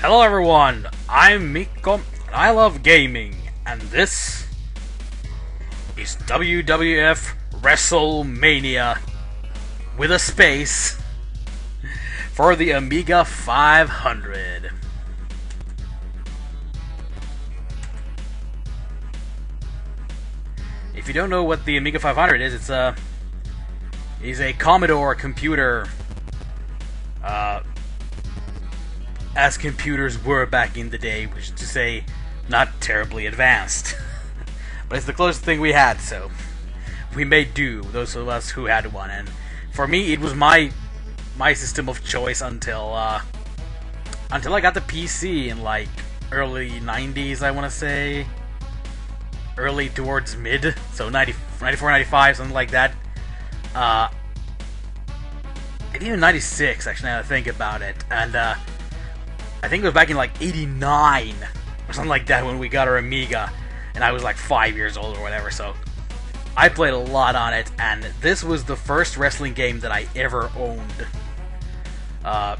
Hello everyone, I'm Mikko, and I love gaming, and this is WWF WrestleMania with a space for the Amiga 500. If you don't know what the Amiga 500 is, it's a Commodore computer, as computers were back in the day, which is to say, not terribly advanced. But it's the closest thing we had, so we made do, those of us who had one. And for me, it was my system of choice until I got the PC in like early 90s, I want to say. Early towards mid, so 94, 95, something like that. Maybe even 96, actually, now that I think about it. And I think it was back in like 89 or something like that when we got our Amiga, and I was like 5 years old or whatever, so I played a lot on it, and this was the first wrestling game that I ever owned. I'll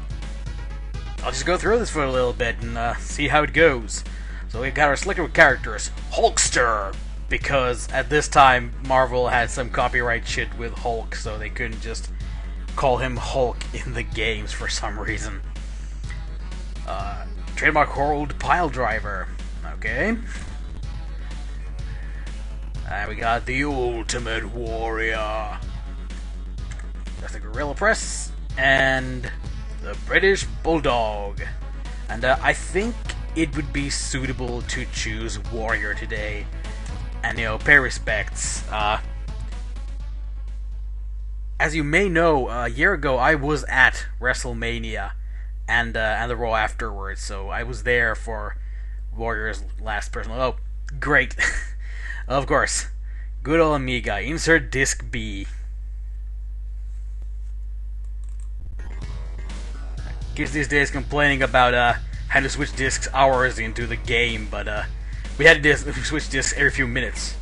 just go through this for a little bit and see how it goes. So we got our selected characters, Hulkster, because at this time Marvel had some copyright shit with Hulk, so they couldn't just call him Hulk in the games for some reason. Trademark Old Pile Driver, okay. And we got the Ultimate Warrior. That's the Gorilla Press, and the British Bulldog. And I think it would be suitable to choose Warrior today, and pay respects. As you may know, a year ago I was at WrestleMania and the Raw afterwards, so I was there for Warrior's last personal. Oh, great! Of course, good old Amiga. Insert disc B. Kids these days complaining about having to switch discs hours into the game, but we had to switch discs every few minutes.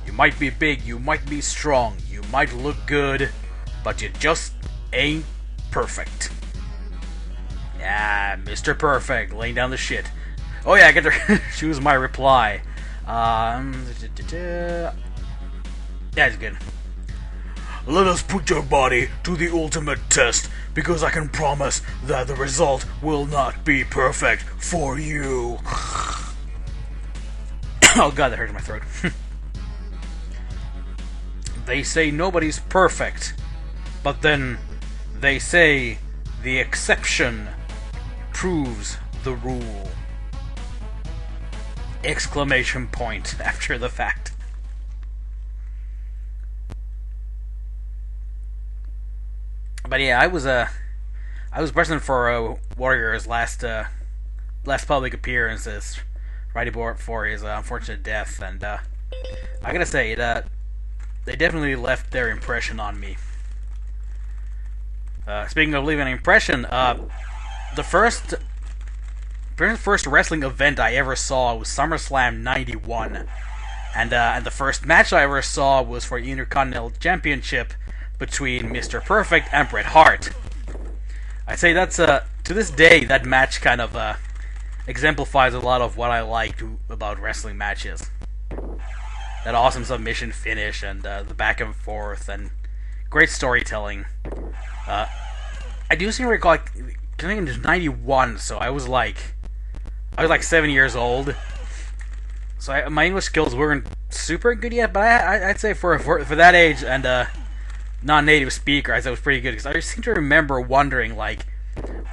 You might be big, you might be strong, you might look good, but you just ain't perfect. Yeah, Mr. Perfect, laying down the shit. Oh yeah, I get to choose my reply. Yeah, it's good. Let us put your body to the ultimate test, because I can promise that the result will not be perfect for you. Oh god, that hurts my throat. They say nobody's perfect, but then they say the exception proves the rule. Exclamation point after the fact. But yeah, I was present for Warrior's last public appearances, right before his unfortunate death, and I gotta say, they definitely left their impression on me. Speaking of leaving an impression, the first wrestling event I ever saw was SummerSlam '91, and the first match I ever saw was for the Intercontinental Championship between Mr. Perfect and Bret Hart. I'd say that's to this day that match kind of exemplifies a lot of what I like about wrestling matches. That awesome submission finish and the back and forth and great storytelling. I do seem to recall, I think it was '91, so I was like 7 years old. So my English skills weren't super good yet, but I'd say for that age and non-native speaker, I was pretty good, because I seem to remember wondering, like,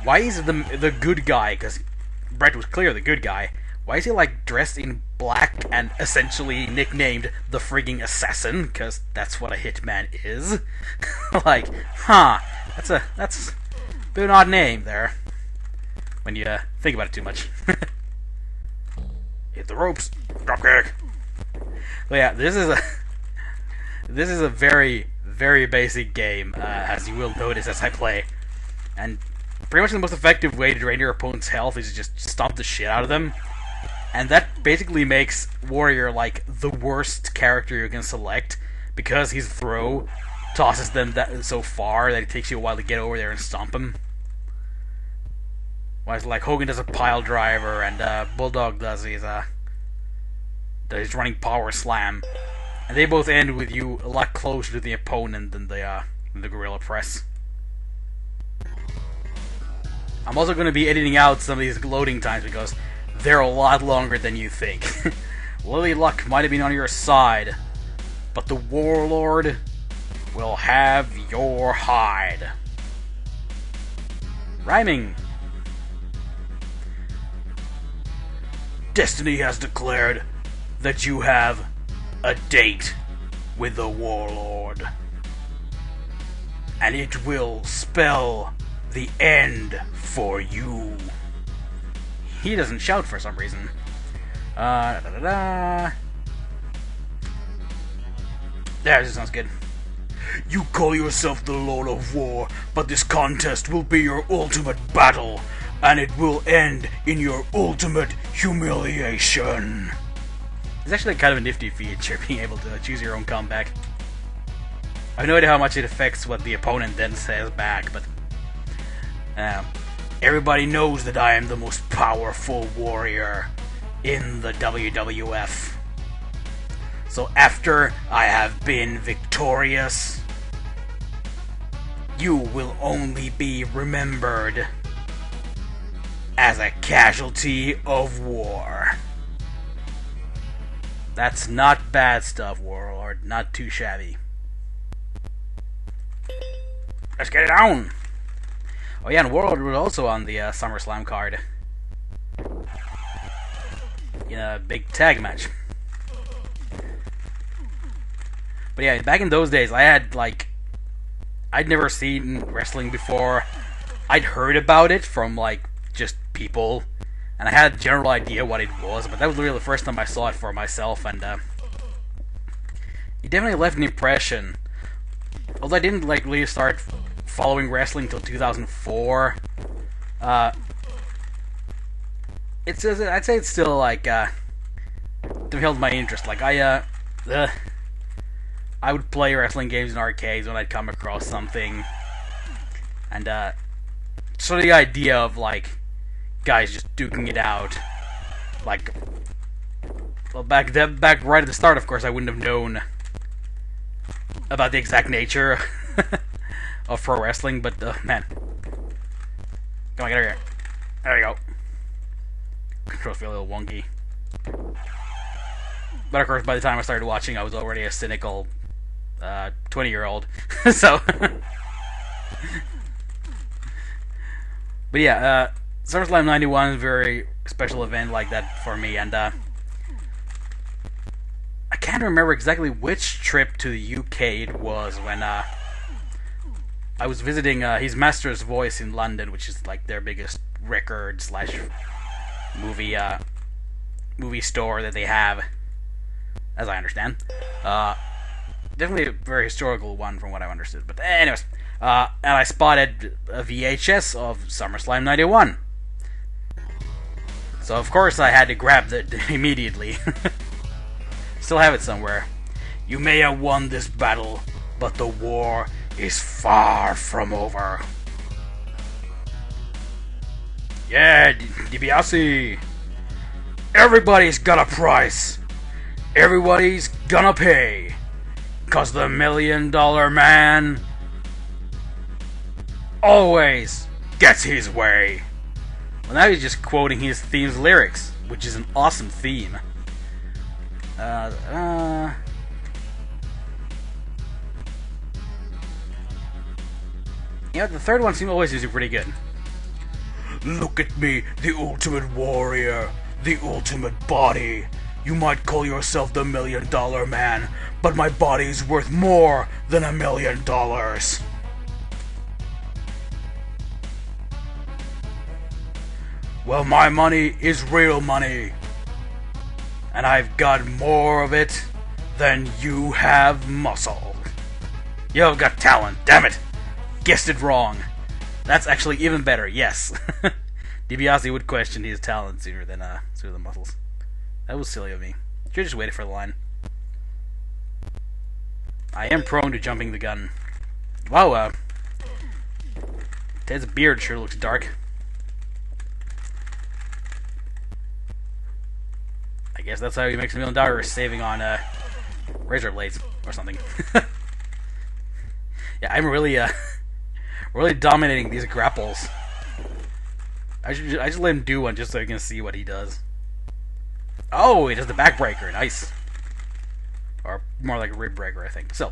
why is the good guy, because Bret was clearly the good guy, why is he like dressed in black and essentially nicknamed the frigging assassin, because that's what a hitman is. Like, that's a bit of an odd name there when you think about it too much. Hit the ropes, dropkick. But yeah, this is a very, very basic game, as you will notice as I play. And pretty much the most effective way to drain your opponent's health is to just stomp the shit out of them. And that basically makes Warrior like the worst character you can select, because his throw tosses them so far that it takes you a while to get over there and stomp him. Whereas like Hogan does a pile driver and Bulldog does his running power slam, and they both end with you a lot closer to the opponent than the gorilla press. I'm also going to be editing out some of these loading times because they're a lot longer than you think. Lily Luck might have been on your side, but the Warlord will have your hide. Rhyming. Destiny has declared that you have a date with the Warlord, and it will spell the end for you. He doesn't shout for some reason. There, this sounds good. You call yourself the Lord of War, but this contest will be your ultimate battle, and it will end in your ultimate humiliation. It's actually kind of a nifty feature, being able to choose your own comeback. I have no idea how much it affects what the opponent then says back, but everybody knows that I am the most powerful warrior in the WWF. So after I have been victorious, you will only be remembered as a casualty of war. That's not bad stuff, Warlord. Not too shabby. Let's get it on! Oh yeah, and Warlord was also on the SummerSlam card. In a big tag match. But yeah, back in those days, I'd never seen wrestling before. I'd heard about it from, just people. And I had a general idea what it was, but that was really the first time I saw it for myself, and it definitely left an impression. Although I didn't, really start following wrestling until 2004. I'd say it's still, held my interest. I would play wrestling games in arcades when I'd come across something. And, sort of the idea of, guys just duking it out. Well, back right at the start, of course, I wouldn't have known about the exact nature of pro wrestling, but, man. Come on, get over here. There we go. Controls feel a little wonky. But, of course, by the time I started watching, I was already a cynical 20-year-old. So... But yeah, SummerSlam 91 is a very special event like that for me, and I can't remember exactly which trip to the UK it was when I was visiting his Master's Voice in London, which is their biggest record / movie store that they have, as I understand. Definitely a very historical one from what I've understood. But anyways, and I spotted a VHS of SummerSlam 91. So of course I had to grab it immediately. Still have it somewhere. You may have won this battle, but the war is far from over. Yeah, DiBiase. Everybody's got a price. Everybody's gonna pay. 'Cause the $1 Million Man always gets his way. Well, now he's just quoting his theme's lyrics, which is an awesome theme. Yeah, the third one seems always usually pretty good. Look at me, the ultimate warrior, the ultimate body. You might call yourself the $1 Million Man, but my body's worth more than $1 million. Well, my money is real money, and I've got more of it than you have muscle. You've got talent, damn it! Guessed it wrong. That's actually even better, yes. DiBiase would question his talent sooner than the muscles. That was silly of me. Should've just waited for the line. I am prone to jumping the gun. Wow, Ted's beard sure looks dark. guess that's how he makes $1 million, saving on razor blades or something. Yeah, I'm really really dominating these grapples. I just let him do one just so I can see what he does. Oh, he does the backbreaker. Nice. Or more like a rib breaker, I think. So,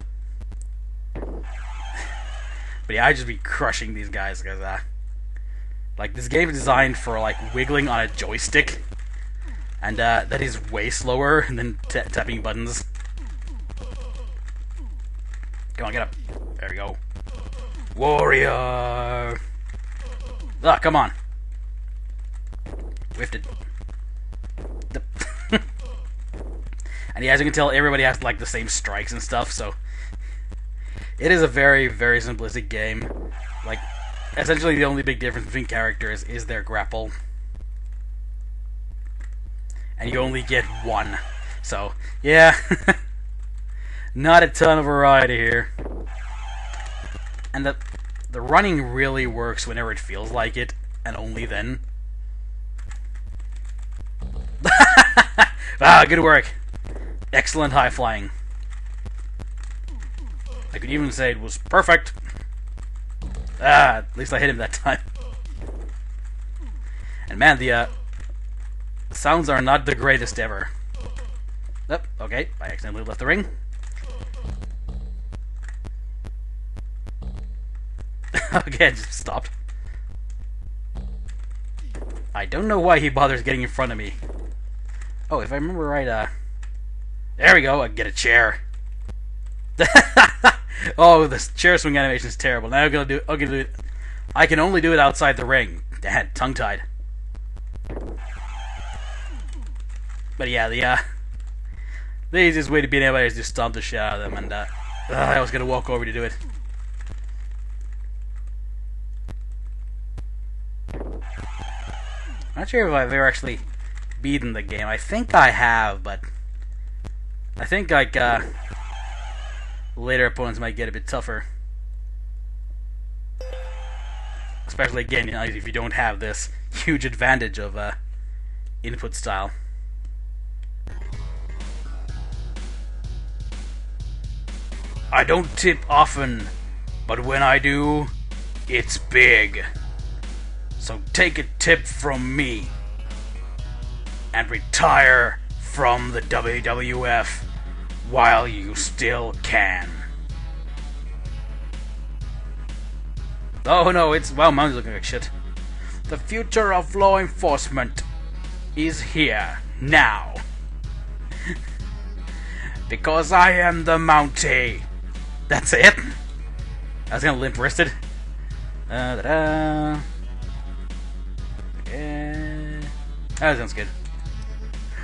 but yeah, I just be crushing these guys because like this game is designed for like wiggling on a joystick, and that is way slower than tapping buttons. Come on, get up. There we go. Warrior. Ah, come on. Whiffed it. And yeah, as you can tell, everybody has like the same strikes and stuff, so it is a very, very simplistic game. Like, essentially the only big difference between characters is their grapple. And you only get one. So, yeah. Not a ton of variety here. And the running really works whenever it feels like it, and only then. Ah, good work. Excellent high flying. I could even say it was perfect. Ah, at least I hit him that time. And man, the sounds are not the greatest ever. Oh, okay, I accidentally left the ring. Okay, I just stopped. I don't know why he bothers getting in front of me. Oh, if I remember right, there we go, I get a chair. Oh, this chair swing animation is terrible. Now I'm gonna do it. I can only do it outside the ring. Dad, tongue-tied. But yeah, the easiest way to beat anybody is just stomp the shit out of them, and I was gonna walk over to do it. I'm not sure if I've ever actually beaten the game. I think I have, but I think like later opponents might get a bit tougher. Especially again, you know, if you don't have this huge advantage of input style. I don't tip often, but when I do, it's big. So take a tip from me and retire from the WWF while you still can. Oh no, wow, Mounty's looking like shit. The future of law enforcement is here, now. Because I am the Mountie. That's it? I was gonna limp-wristed. Okay. That sounds good.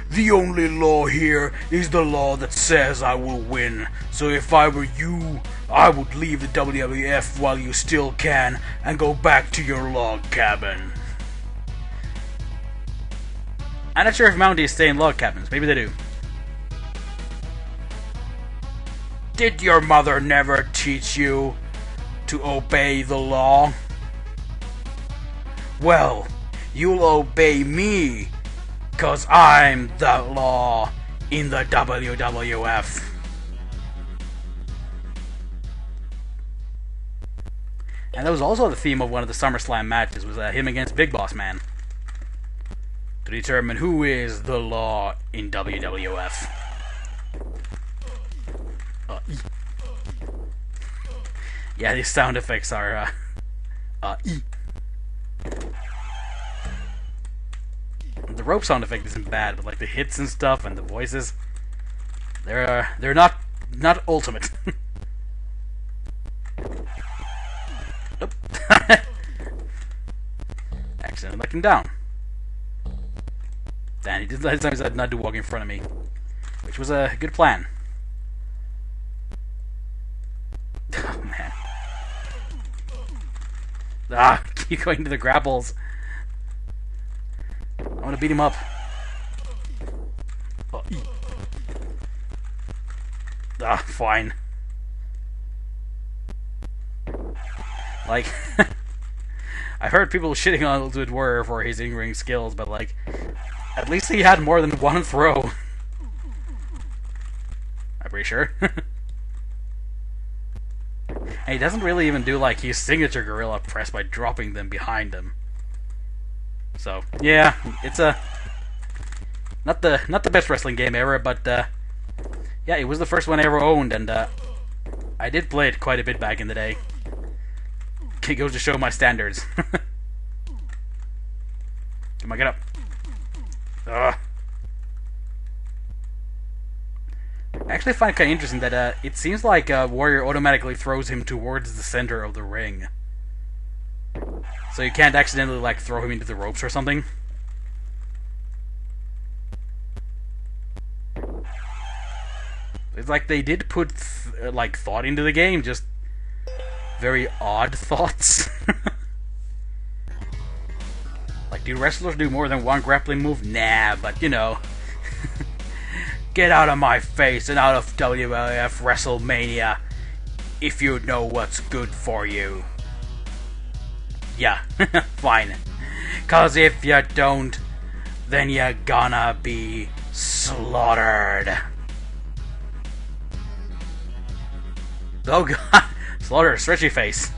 The only law here is the law that says I will win. So if I were you, I would leave the WWF while you still can and go back to your log cabin. I'm not sure if Mounties stay in log cabins. Maybe they do. Did your mother never teach you to obey the law? Well, you'll obey me, 'cause I'm the law in the WWF. And that was also the theme of one of the SummerSlam matches, was him against Big Boss Man, to determine who is the law in WWF. Yeah, these sound effects are the rope sound effect isn't bad, but like the hits and stuff and the voices, they're not ultimate. Nope. Accidentally knocked him down. And he did last time he said not to walk in front of me, which was a good plan. Oh man. Ah, keep going to the grapples. I want to beat him up. Oh, fine. Like, I've heard people shitting on Ultimate Warrior for his in-ring skills, but like, at least he had more than one throw. pretty sure. And he doesn't really even do like his signature gorilla press by dropping them behind him. So yeah, it's a not the best wrestling game ever, but yeah, it was the first one I ever owned, and I did play it quite a bit back in the day. It goes to show my standards. Come on, get up. Ugh. I actually find it kind of interesting that it seems like Warrior automatically throws him towards the center of the ring. So you can't accidentally like throw him into the ropes or something. It's like they did put like thought into the game, just very odd thoughts. Like, do wrestlers do more than one grappling move? Nah, but you know. Get out of my face and out of WWF WrestleMania if you know what's good for you. Yeah, fine. 'Cause if you don't, then you're gonna be slaughtered. Oh god, Slaughter, stretchy face.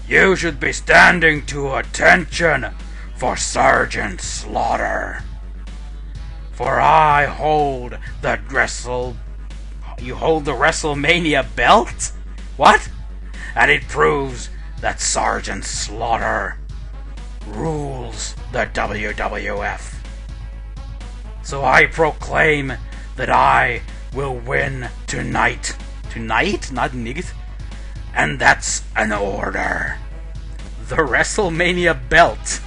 You should be standing to attention for Sergeant Slaughter. For I hold the You hold the WrestleMania belt? What? And it proves that Sergeant Slaughter rules the WWF. So I proclaim that I will win tonight. Tonight? Not niggas? And that's an order. The WrestleMania belt.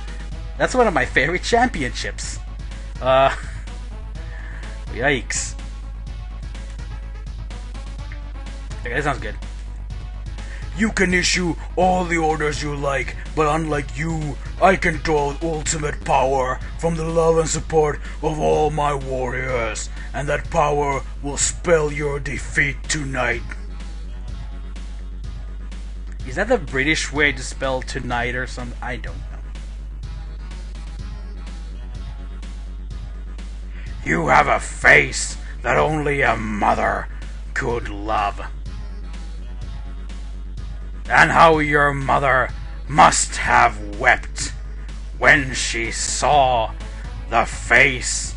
That's one of my favorite championships. Yikes. Okay, that sounds good. You can issue all the orders you like, but unlike you, I control ultimate power from the love and support of all my warriors, and that power will spell your defeat tonight. Is that the British way to spell tonight or something? I don't know. You have a face that only a mother could love. And how your mother must have wept when she saw the face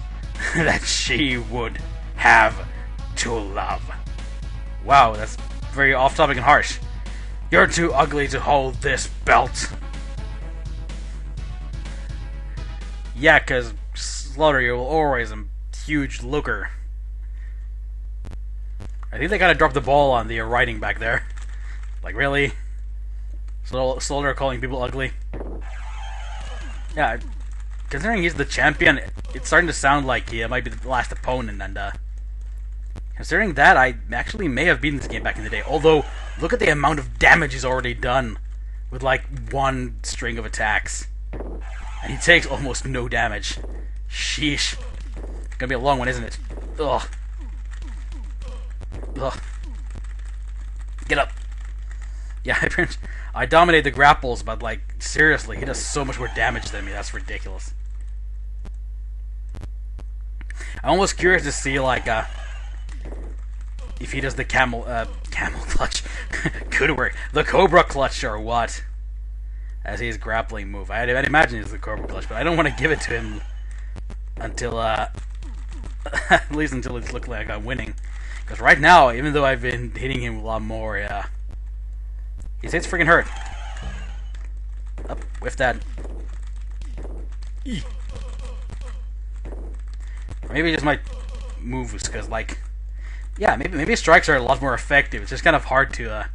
that she would have to love. Wow, that's very off-topic and harsh. You're too ugly to hold this belt. Yeah, 'cause Slaughter, you will always a huge looker. I think they gotta drop the ball on the writing back there. Like, really? Slaughter calling people ugly? Yeah, considering he's the champion, it's starting to sound like he might be the last opponent, and considering that, I actually may have beaten this game back in the day. Although, look at the amount of damage he's already done with like one string of attacks. And he takes almost no damage. Sheesh. It's gonna be a long one, isn't it? Ugh. Ugh. Get up. Yeah, I dominate the grapples, but like, seriously, he does so much more damage than me. That's ridiculous. I'm almost curious to see, like, if he does the camel clutch. Could work. The Cobra clutch or what? As his grappling move. I'd imagine it's the Cobra clutch, but I don't want to give it to him until, at least until it's looking like I'm winning. Because right now, even though I've been hitting him a lot more, yeah, his hits freaking hurt. Up with that. Eeh. Maybe just my moves, because like, yeah, maybe strikes are a lot more effective. It's just kind of hard to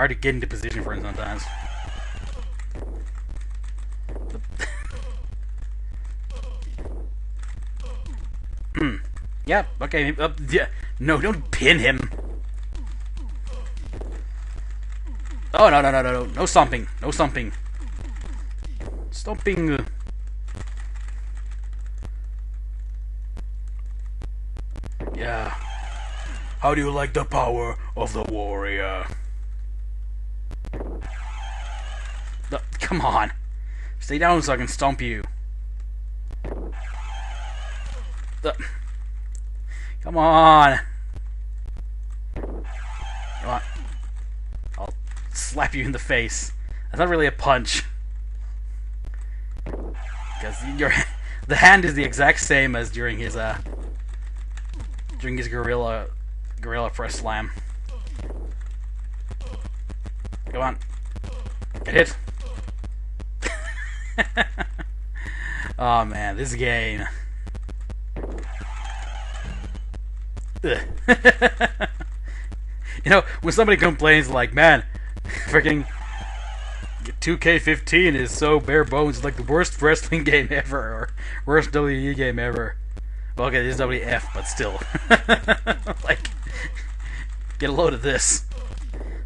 get into position for him sometimes. Yeah, okay, yeah. No, don't pin him. Oh, no. No stomping. No stomping. Stomping. Yeah. How do you like the power of the warrior? Come on. Stay down so I can stomp you. Come on. Come on. I'll slap you in the face. That's not really a punch. Because the hand is the exact same as during his gorilla press slam. Come on. Get hit. Oh man, this game. You know, when somebody complains like, man, freaking 2K15 is so bare bones, it's like the worst wrestling game ever, or worst WWE game ever. Well, okay, this is WWF, but still. Like, get a load of this.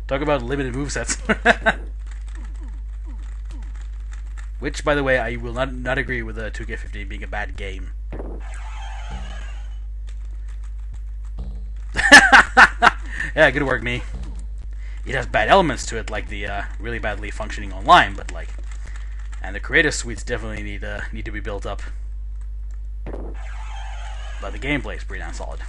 Talk about limited movesets. Which, by the way, I will not agree with 2K15 being a bad game. Yeah, good work, me. It has bad elements to it, like the really badly functioning online, but like, and the creative suites definitely need to be built up. But the gameplay is pretty damn solid.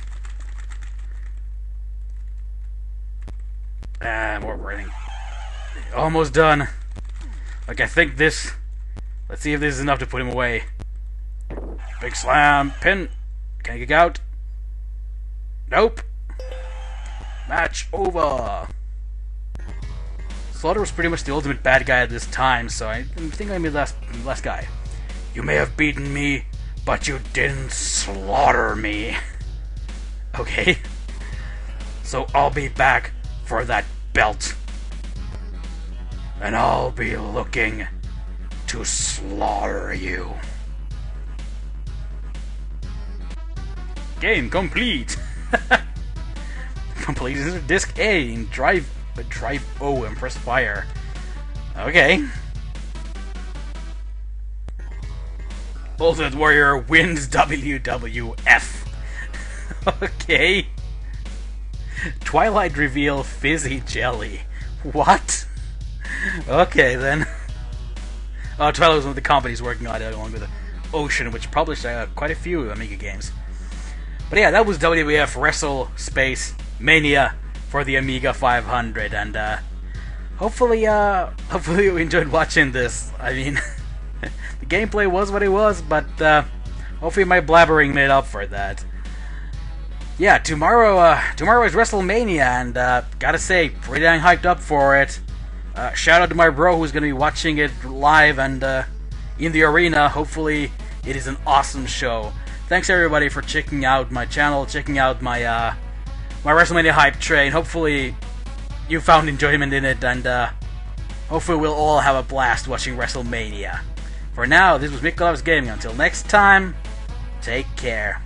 More writing. Almost done. Like, I think this. Let's see if this is enough to put him away. Big slam, pin. Can I kick out? Nope. Match over. Slaughter was pretty much the ultimate bad guy at this time, so I think I'm the last guy. You may have beaten me, but you didn't slaughter me. Okay. So I'll be back for that belt. And I'll be looking to slaughter you. Game complete. Complete disc A in drive O and press fire. Okay. Ultimate Warrior wins WWF. Okay. Twilight reveal fizzy jelly. What? Okay then. Oh, Twilight was one of the companies working on it, along with Ocean, which published quite a few Amiga games. But yeah, that was WWF Wrestle Space Mania for the Amiga 500, and hopefully you enjoyed watching this. I mean, the gameplay was what it was, but hopefully my blabbering made up for that. Yeah, tomorrow is WrestleMania, and gotta say, pretty dang hyped up for it. Shout out to my bro who's gonna be watching it live and in the arena. Hopefully, it is an awesome show. Thanks everybody for checking out my channel, checking out my my WrestleMania Hype Train. Hopefully, you found enjoyment in it, and hopefully we'll all have a blast watching WrestleMania. For now, this was MikkoLovesGaming. Until next time, take care.